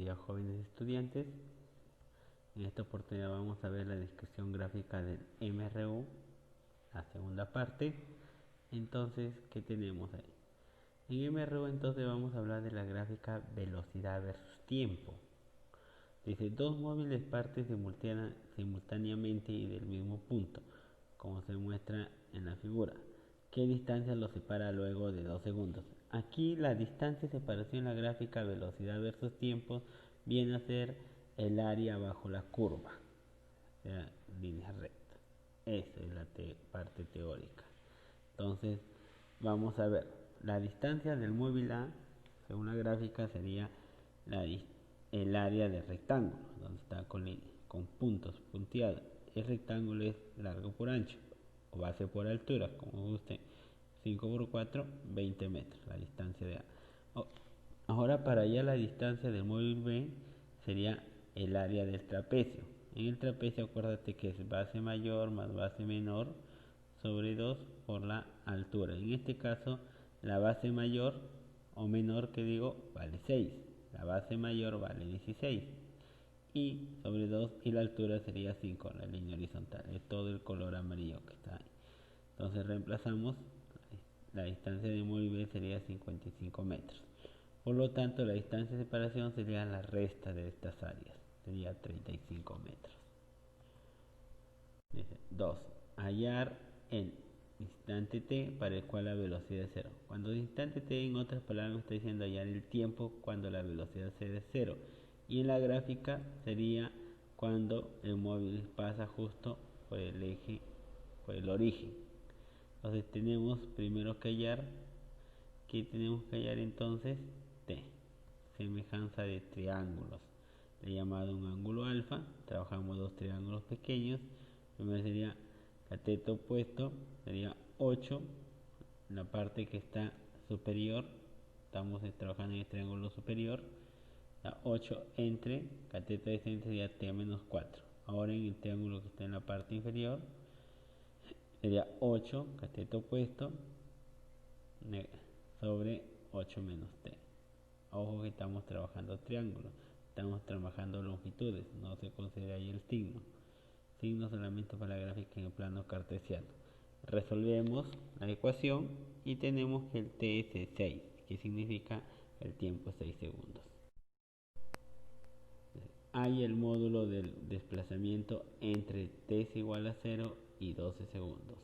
días, jóvenes estudiantes. En esta oportunidad vamos a ver la descripción gráfica del MRU, la segunda parte. Entonces, ¿qué tenemos ahí? En MRU entonces vamos a hablar de la gráfica velocidad versus tiempo. Dice, dos móviles parten simultáneamente y del mismo punto, como se muestra en la figura. ¿Qué distancia los separa luego de 2 segundos? Aquí la distancia de separación en la gráfica velocidad versus tiempo viene a ser el área bajo la curva, o sea, línea recta. Esa es la parte teórica. Entonces, vamos a ver, la distancia del móvil A, según la gráfica, sería el área del rectángulo, donde está con puntos punteados. El rectángulo es largo por ancho, o base por altura, como guste. 5 por 4, 20 metros, la distancia de A. Ahora para allá la distancia del móvil B sería el área del trapecio. En el trapecio acuérdate que es base mayor más base menor sobre 2 por la altura. En este caso la base mayor o menor que digo vale 6. La base mayor vale 16. Y sobre 2 y la altura sería 5, la línea horizontal. Es todo el color amarillo que está ahí. Entonces reemplazamos, la distancia de móvil B sería 55 metros. Por lo tanto, la distancia de separación sería la resta de estas áreas, sería 35 metros. 2. Hallar el instante t para el cual la velocidad es 0. Cuando el instante t, en otras palabras, me está diciendo hallar el tiempo cuando la velocidad es 0. Y en la gráfica sería cuando el móvil pasa justo por el eje, por el origen. Entonces tenemos primero que hallar, ¿qué tenemos que hallar entonces? T, semejanza de triángulos. Le he llamado un ángulo alfa, trabajamos dos triángulos pequeños. Primero sería cateto opuesto, sería 8, la parte que está superior, estamos trabajando en el triángulo superior, la 8 entre cateto descendente sería T menos 4. Ahora en el triángulo que está en la parte inferior, sería 8 cateto opuesto sobre 8 menos t. Ojo que estamos trabajando triángulos, estamos trabajando longitudes, no se considera ahí el signo solamente para la gráfica en el plano cartesiano. Resolvemos la ecuación y tenemos que el t es 6, que significa el tiempo es 6 segundos. Hay el módulo del desplazamiento entre t es igual a 0 y 12 segundos.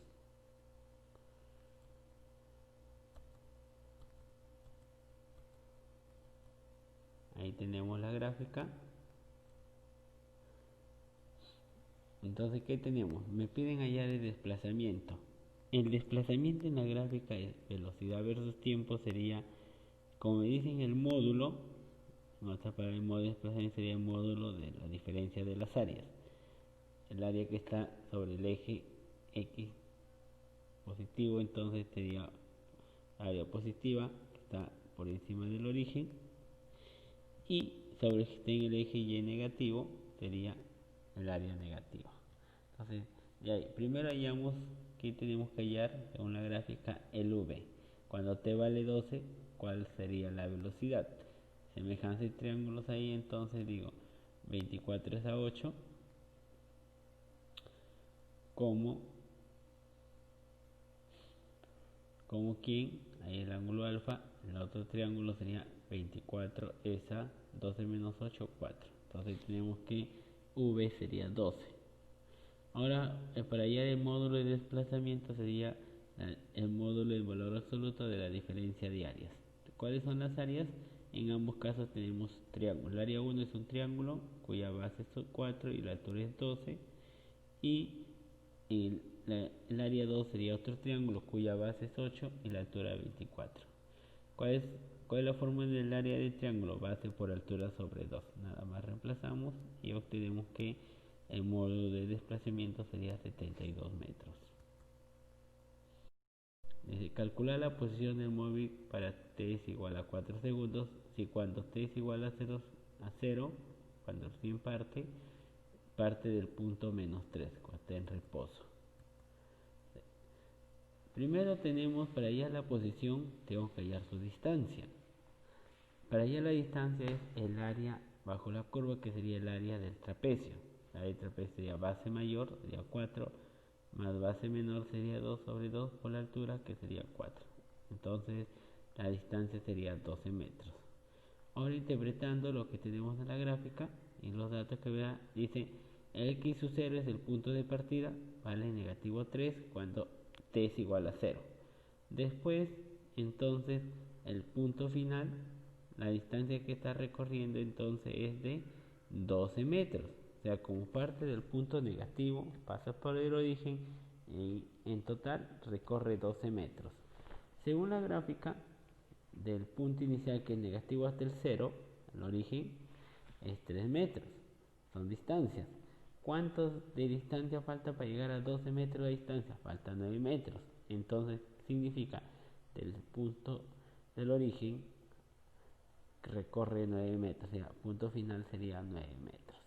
Ahí tenemos la gráfica. Entonces, ¿qué tenemos? Me piden hallar el desplazamiento. El desplazamiento en la gráfica de velocidad versus tiempo sería, como me dicen, el módulo. Para el módulo de desplazamiento sería el módulo de la diferencia de las áreas. El área que está sobre el eje X positivo, entonces sería área positiva, que está por encima del origen. Y sobre el que está en el eje Y negativo, sería el área negativa. Entonces, ya primero hallamos que tenemos que hallar según la gráfica el V. Cuando t vale 12, ¿cuál sería la velocidad? Semejanza de triángulos ahí, entonces digo 24 es a 8, como quien, ahí el ángulo alfa, el otro triángulo sería 24 es a 12 menos 8, 4. Entonces tenemos que V sería 12. Ahora, para hallar el módulo de desplazamiento sería el módulo del valor absoluto de la diferencia de áreas. ¿Cuáles son las áreas? En ambos casos tenemos triángulos. El área 1 es un triángulo cuya base es 4 y la altura es 12. Y el área 2 sería otro triángulo cuya base es 8 y la altura 24. ¿Cuál es la fórmula del área del triángulo? Base por altura sobre 2. Nada más reemplazamos y obtenemos que el módulo de desplazamiento sería 72 metros. Calcular la posición del móvil para t es igual a 4 segundos. Si cuando t es igual a 0, cuando el fin parte del punto menos 3, cuando está en reposo. Primero tenemos, para hallar la posición, tengo que hallar su distancia. Para hallar la distancia es el área bajo la curva, que sería el área del trapecio. La área del trapecio sería base mayor, sería 4, más base menor sería 2 sobre 2 por la altura, que sería 4. Entonces la distancia sería 12 metros. Ahora, interpretando lo que tenemos en la gráfica y los datos que vea, dice x sub 0 es el punto de partida, vale negativo 3 cuando t es igual a 0. Después, entonces, el punto final, la distancia que está recorriendo entonces es de 12 metros. O sea, como parte del punto negativo, pasa por el origen y en total recorre 12 metros. Según la gráfica, del punto inicial, que es negativo, hasta el 0, el origen es 3 metros. Son distancias. ¿Cuánto de distancia falta para llegar a 12 metros de distancia? Falta 9 metros. Entonces significa del punto del origen recorre 9 metros. O sea, punto final sería 9 metros.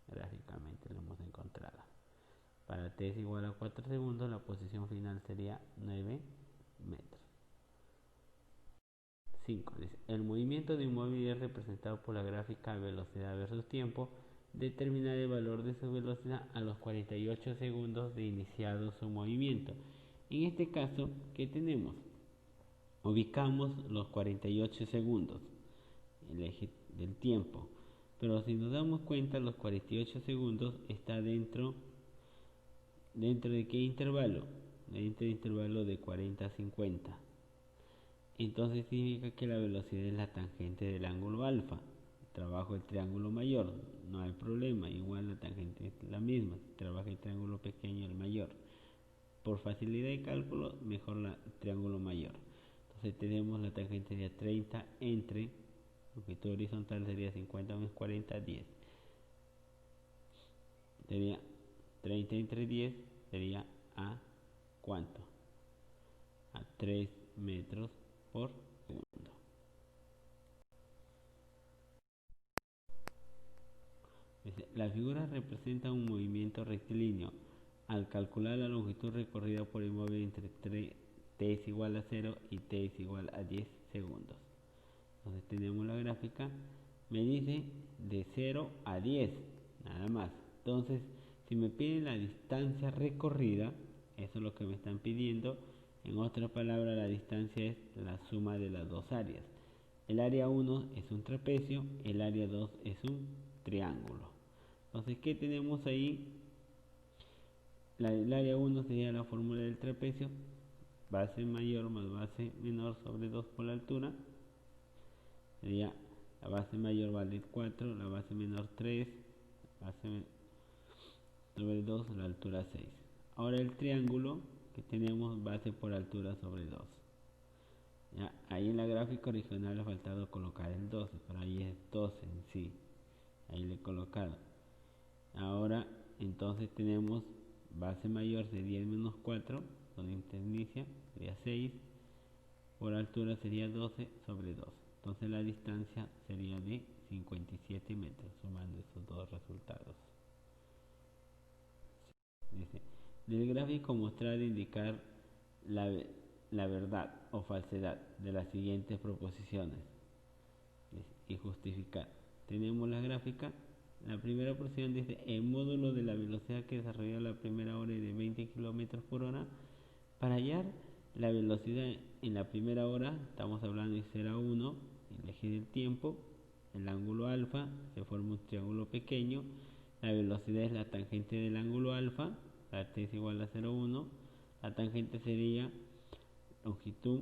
Gráficamente lo hemos encontrado. Para t es igual a 4 segundos, la posición final sería 9 metros. 5. El movimiento de un móvil es representado por la gráfica velocidad versus tiempo. Determinar el valor de su velocidad a los 48 segundos de iniciado su movimiento. En este caso, ¿qué tenemos? Ubicamos los 48 segundos, el eje del tiempo. Pero si nos damos cuenta, los 48 segundos está dentro de ¿qué intervalo? Dentro del intervalo de 40 a 50. Entonces significa que la velocidad es la tangente del ángulo alfa. Trabajo el triángulo mayor, no hay problema, igual la tangente es la misma. Trabaja el triángulo pequeño, el mayor. Por facilidad de cálculo, mejor el triángulo mayor. Entonces tenemos la tangente sería 30 entre, longitud horizontal sería 50 menos 40, 10. Sería 30 entre 10, sería a ¿cuánto? A 3 metros por segundo. La figura representa un movimiento rectilíneo. Al calcular la longitud recorrida por el móvil entre t es igual a 0 y t es igual a 10 segundos. Entonces tenemos la gráfica, me dice de 0 a 10, nada más. Entonces, si me piden la distancia recorrida, eso es lo que me están pidiendo. En otras palabras, la distancia es la suma de las dos áreas. El área 1 es un trapecio, el área 2 es un triángulo. Entonces, ¿qué tenemos ahí? El área 1 sería la fórmula del trapecio, base mayor más base menor sobre 2 por la altura. Sería la base mayor vale 4, la base menor 3, base sobre 2, la altura 6. Ahora el triángulo que tenemos, base por altura sobre 2. Ya, ahí en la gráfica original le ha faltado colocar el 12, pero ahí es 12 en sí. Ahí le he colocado. Ahora entonces tenemos base mayor de 10 menos 4, donde interinicia sería 6, por altura sería 12 sobre 2. Entonces la distancia sería de 57 metros, sumando estos dos resultados. Dice, del gráfico mostrar indicar la verdad o falsedad de las siguientes proposiciones y justificar. Tenemos la gráfica. La primera porción dice, el módulo de la velocidad que desarrolló la primera hora es de 20 km por hora. Para hallar la velocidad en la primera hora, estamos hablando de 0 a 1, el eje del tiempo, el ángulo alfa, se forma un triángulo pequeño, la velocidad es la tangente del ángulo alfa, la t es igual a 0, 1, la tangente sería longitud,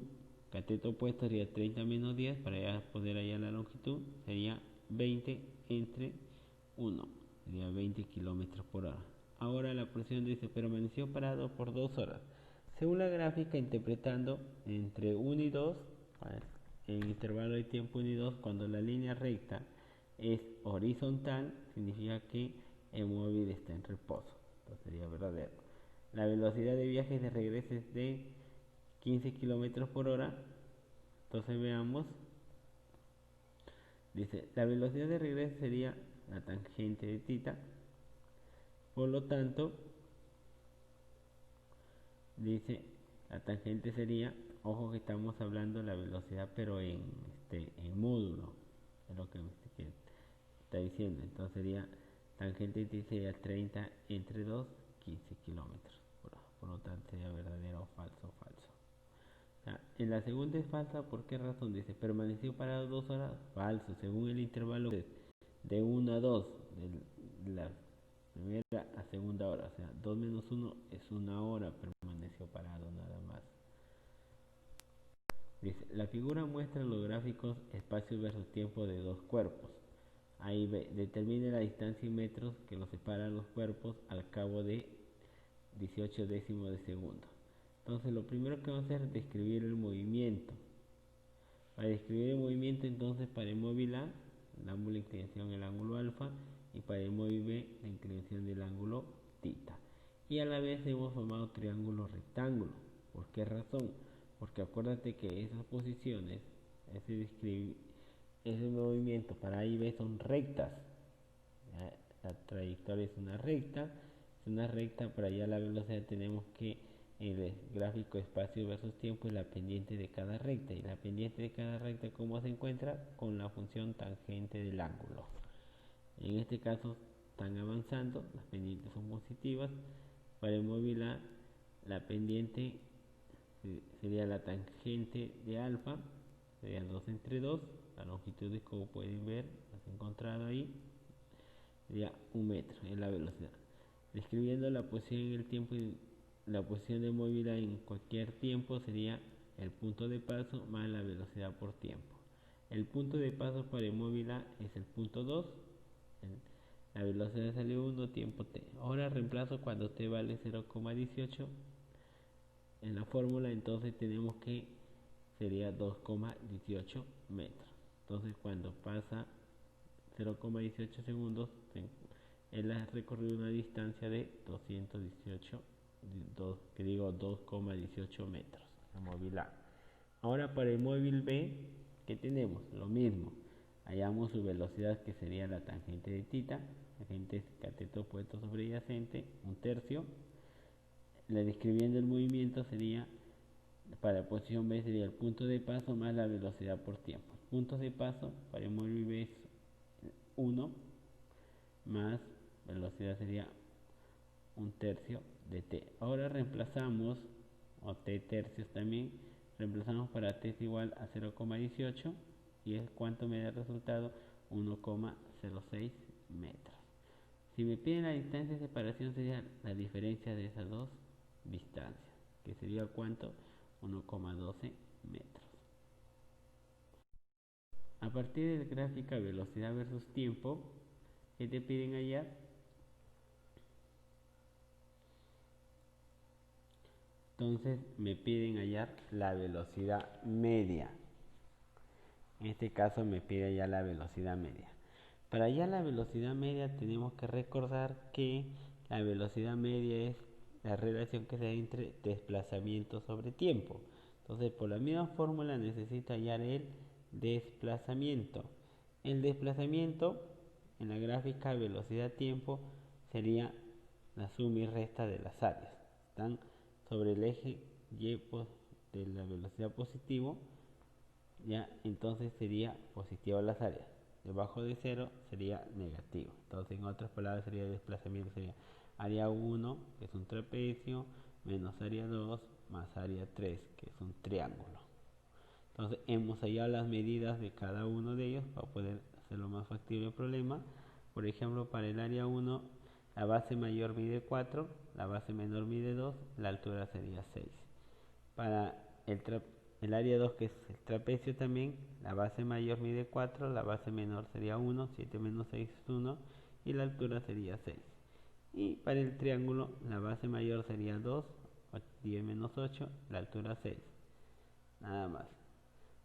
cateto opuesto sería 30 menos 10, para ya poder hallar la longitud, sería 20 entre 1, sería 20 km por hora. Ahora la porción dice, permaneció parado por 2 horas. Según la gráfica, interpretando entre 1 y 2, en intervalo de tiempo 1 y 2, cuando la línea recta es horizontal, significa que el móvil está en reposo. Entonces sería verdadero. La velocidad de viaje de regreso es de 15 km por hora. Entonces veamos. Dice, la velocidad de regreso sería la tangente de θ. Por lo tanto, dice, la tangente sería, ojo que estamos hablando de la velocidad, pero en módulo, es lo que quiere. está diciendo. Entonces sería tangente t sería 30 entre 2, 15 kilómetros. Por lo tanto sería verdadero o falso, falso. En la segunda es falsa, ¿por qué razón? Dice, permaneció parado 2 horas, falso, según el intervalo de 1 a 2, de la primera a segunda hora, o sea, 2 menos 1 es 1 hora, permaneció parado nada más. Dice, la figura muestra los gráficos espacio versus tiempo de dos cuerpos. Ahí ve, determine la distancia en metros que los separa los cuerpos al cabo de 18 décimos de segundo. Entonces lo primero que vamos a hacer es describir el movimiento. Para describir el movimiento, entonces para el móvil A damos la inclinación del ángulo alfa y para el móvil B la inclinación del ángulo tita. Y a la vez hemos formado triángulo rectángulo. ¿Por qué razón? Porque acuérdate que esas posiciones, ese movimiento para A y B son rectas. La trayectoria es una recta, para allá la velocidad tenemos que el gráfico espacio versus tiempo es la pendiente de cada recta, y la pendiente de cada recta, ¿cómo se encuentra? Con la función tangente del ángulo. En este caso están avanzando, las pendientes son positivas. Para el móvil A, la pendiente sería la tangente de alfa, sería 2 entre 2, la longitud es, como pueden ver, has encontrado ahí, sería 1 metro, es la velocidad. Describiendo la posición en el tiempo y la posición de móvil en cualquier tiempo sería el punto de paso más la velocidad por tiempo. El punto de paso para el móvil A es el punto 2, la velocidad salió 1, tiempo t. Ahora reemplazo cuando t vale 0,18 en la fórmula, entonces tenemos que sería 2,18 metros. Entonces cuando pasa 0,18 segundos, él ha recorrido una distancia de 2,18 metros, el móvil A. Ahora para el móvil B, ¿qué tenemos? Lo mismo, hallamos su velocidad, que sería la tangente de tita, tangente es cateto opuesto sobre adyacente, 1/3. La describiendo el movimiento sería, para la posición B sería el punto de paso más la velocidad por tiempo. Puntos de paso para el móvil B es 1 más velocidad sería 1/3 de t. Ahora reemplazamos, o t tercios también, reemplazamos para t es igual a 0,18 y es cuánto me da el resultado, 1,06 metros. Si me piden la distancia de separación, sería la diferencia de esas dos distancias, que sería cuánto, 1,12 metros. A partir del gráfico velocidad versus tiempo, ¿qué te piden hallar? Entonces me piden hallar la velocidad media. En este caso me pide hallar la velocidad media. Para hallar la velocidad media tenemos que recordar que la velocidad media es la relación que se da entre desplazamiento sobre tiempo. Entonces por la misma fórmula necesito hallar el desplazamiento. El desplazamiento en la gráfica velocidad-tiempo sería la suma y resta de las áreas. Están sobre el eje y de la velocidad positivo, ya, entonces sería positiva las áreas. Debajo de 0 sería negativo. Entonces, en otras palabras, sería el desplazamiento, sería área 1, que es un trapecio, menos área 2, más área 3, que es un triángulo. Entonces, hemos hallado las medidas de cada uno de ellos para poder hacerlo más factible el problema. Por ejemplo, para el área 1, la base mayor mide 4, la base menor mide 2, la altura sería 6. Para el área 2, que es el trapecio también, la base mayor mide 4, la base menor sería 1, 7 menos 6 es 1 y la altura sería 6. Y para el triángulo, la base mayor sería 2, 10 menos 8, la altura 6. Nada más.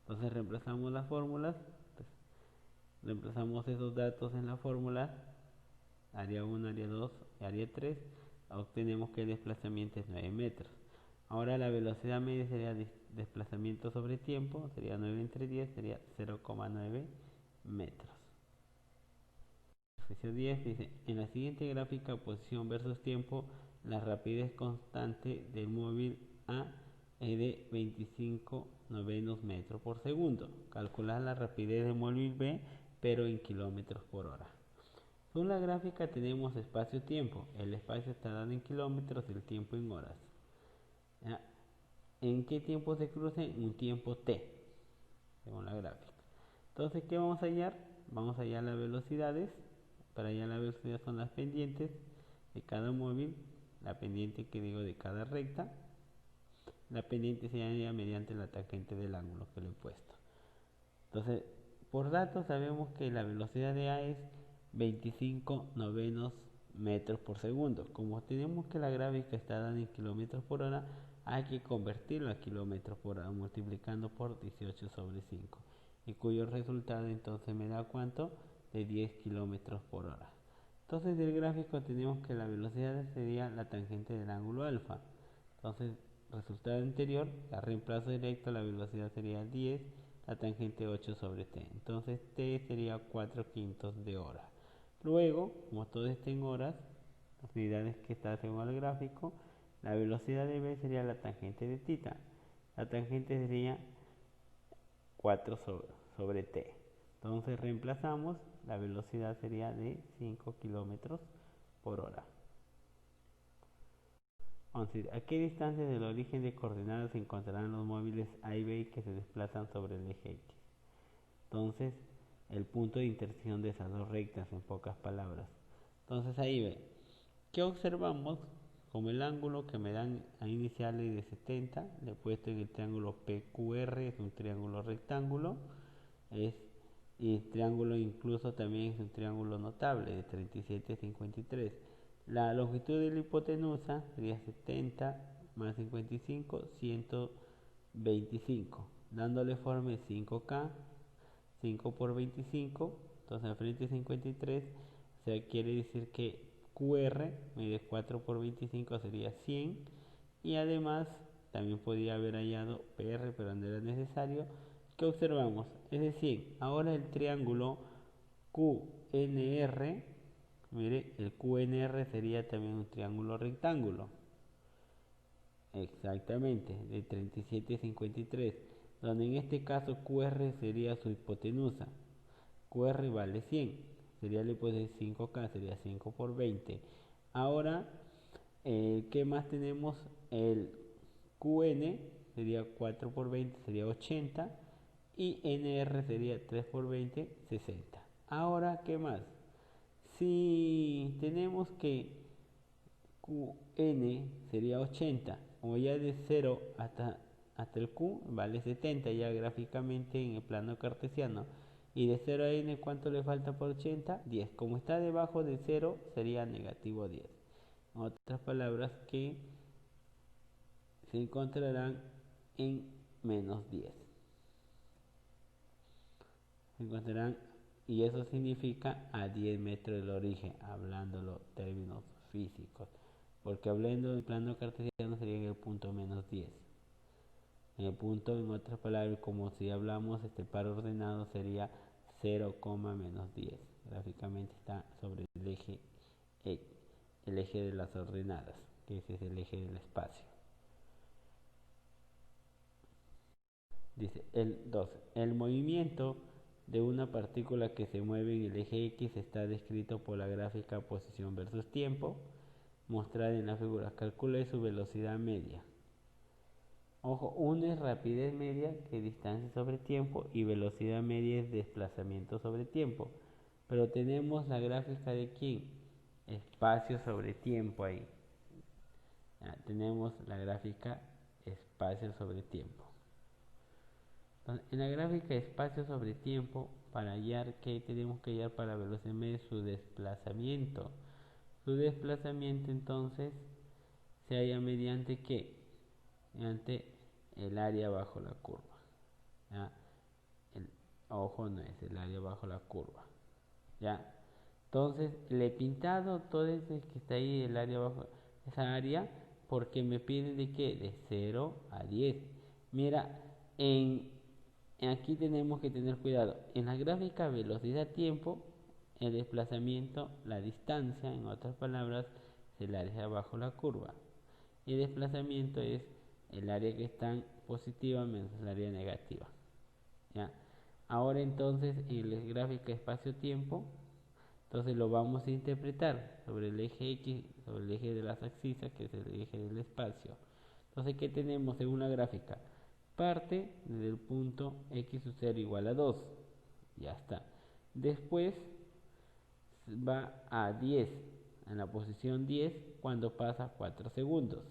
Entonces reemplazamos las fórmulas, reemplazamos esos datos en la fórmula, área 1, área 2, área 3, obtenemos que el desplazamiento es 9 metros. Ahora la velocidad media sería desplazamiento sobre tiempo, sería 9 entre 10, sería 0,9 metros. Ejercicio 10 dice, en la siguiente gráfica posición versus tiempo, la rapidez constante del móvil A es de 25 novenos metros por segundo. Calcular la rapidez del móvil B, pero en kilómetros por hora. Según la gráfica tenemos espacio-tiempo. El espacio está dado en kilómetros, el tiempo en horas. ¿Ya? ¿En qué tiempo se crucen? Un tiempo t, según la gráfica. Entonces, ¿qué vamos a hallar? Vamos a hallar las velocidades. Para hallar la velocidad son las pendientes de cada móvil, la pendiente que digo de cada recta. La pendiente se halla mediante la tangente del ángulo que le he puesto. Entonces, por datos sabemos que la velocidad de A es 25 novenos metros por segundo. Como tenemos que la gráfica está dada en kilómetros por hora, hay que convertirlo a kilómetros por hora multiplicando por 18 sobre 5, y cuyo resultado entonces me da ¿cuánto? De 10 kilómetros por hora. Entonces del gráfico tenemos que la velocidad sería la tangente del ángulo alfa. Entonces, resultado anterior, la reemplazo directo, la velocidad sería 10, la tangente 8 sobre t. Entonces t sería 4 quintos de hora. Luego, como todo está en horas, las unidades que está según el gráfico, la velocidad de b sería la tangente de θ. La tangente sería 4 sobre t. Entonces reemplazamos, la velocidad sería de 5 kilómetros por hora. Entonces, ¿a qué distancia del origen de coordenadas se encontrarán los móviles A y B que se desplazan sobre el eje X? Entonces, el punto de intersección de esas dos rectas, en pocas palabras. Entonces ahí ve, ¿qué observamos? Como el ángulo que me dan a iniciales de 70, le he puesto en el triángulo PQR, es un triángulo rectángulo, y el triángulo incluso también es un triángulo notable de 37,53. La longitud de la hipotenusa sería 70 más 55, 125, dándole forma de 5K, 5 por 25, entonces al frente 53, o sea, quiere decir que QR mide 4 por 25 sería 100, y además también podría haber hallado PR, pero no era necesario. ¿Qué observamos? Es decir, ahora el triángulo QNR, mire, el QNR sería también un triángulo rectángulo. Exactamente, de 37,53, donde en este caso QR sería su hipotenusa. QR vale 100, sería la hipótesis 5K, sería 5 por 20. Ahora, ¿qué más tenemos? El QN sería 4 por 20, sería 80, y NR sería 3 por 20, 60. Ahora, ¿qué más? Si tenemos que QN sería 80, o ya de 0 hasta el Q vale 70 ya gráficamente en el plano cartesiano, y de 0 a N ¿cuánto le falta por 80? 10. Como está debajo de 0 sería negativo 10. En otras palabras, que se encontrarán en menos 10. Se encontrarán, y eso significa a 10 metros del origen, hablándolo en términos físicos, porque hablando del plano cartesiano sería en el punto menos 10. En el punto, en otras palabras, como si hablamos este par ordenado, sería 0, menos 10. Gráficamente está sobre el eje de las ordenadas, que ese es el eje del espacio. Dice el 2. El movimiento de una partícula que se mueve en el eje X está descrito por la gráfica posición versus tiempo, mostrada en la figura. Calcule su velocidad media. Ojo, uno es rapidez media, que es distancia sobre tiempo, y velocidad media es desplazamiento sobre tiempo. Pero tenemos la gráfica de ¿quién? Espacio sobre tiempo ahí. Ya, tenemos la gráfica espacio sobre tiempo. Entonces, en la gráfica espacio sobre tiempo, para hallar, ¿qué tenemos que hallar para la velocidad media? Su desplazamiento. Su desplazamiento entonces se halla mediante ¿qué? Mediante el área bajo la curva. ¿Ya? Ojo, no es el área bajo la curva. ¿Ya? Entonces le he pintado todo ese que está ahí, el área bajo esa área, porque me pide de qué, de 0 a 10. Mira, aquí tenemos que tener cuidado. En la gráfica velocidad-tiempo, el desplazamiento, la distancia, en otras palabras, es el área bajo la curva. Y el desplazamiento es el área que está positiva menos el área negativa. ¿Ya? Ahora entonces, en la gráfica espacio-tiempo, Entonces lo vamos a interpretar sobre el eje X, sobre el eje de las abscisas, que es el eje del espacio. Entonces, ¿qué tenemos en una gráfica? Parte desde el punto X sub 0 igual a 2. Ya está. Después va a 10, en la posición 10, cuando pasa 4 segundos.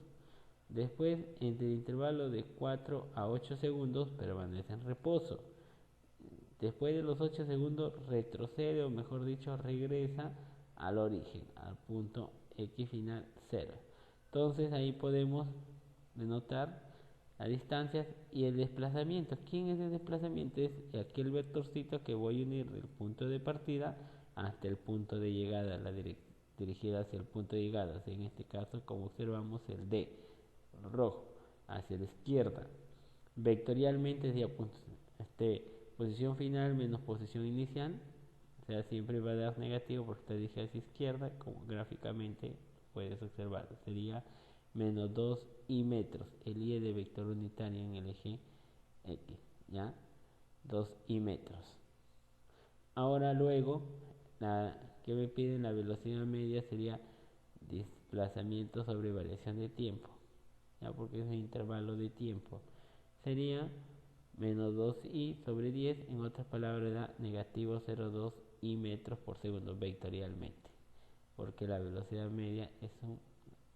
Después, entre el intervalo de 4 a 8 segundos, permanece en reposo. Después de los 8 segundos, retrocede, o mejor dicho, regresa al origen, al punto X final 0. Entonces, ahí podemos denotar las distancias y el desplazamiento. ¿Quién es el desplazamiento? Es aquel vectorcito que voy a unir del punto de partida hasta el punto de llegada, dirigida hacia el punto de llegada. En este caso, como observamos, el D rojo hacia la izquierda. Vectorialmente sería posición final menos posición inicial. O sea, siempre va a dar negativo porque está dirigida hacia izquierda, como gráficamente puedes observar. Sería menos 2 y metros. El I de vector unitario en el eje X, ¿ya? 2 y metros. Ahora luego, que me piden la velocidad media sería desplazamiento sobre variación de tiempo, ¿ya? Porque es un intervalo de tiempo. Sería menos 2i sobre 10, en otras palabras da negativo 0,2 i metros por segundo vectorialmente, porque la velocidad media es una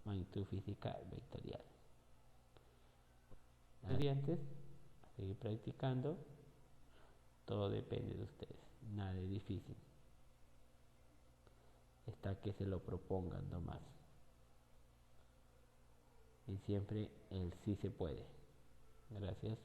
magnitud física vectorial. Estudiantes, a seguir practicando, todo depende de ustedes, nada es difícil, está que se lo propongan nomás, y siempre el sí se puede. Gracias.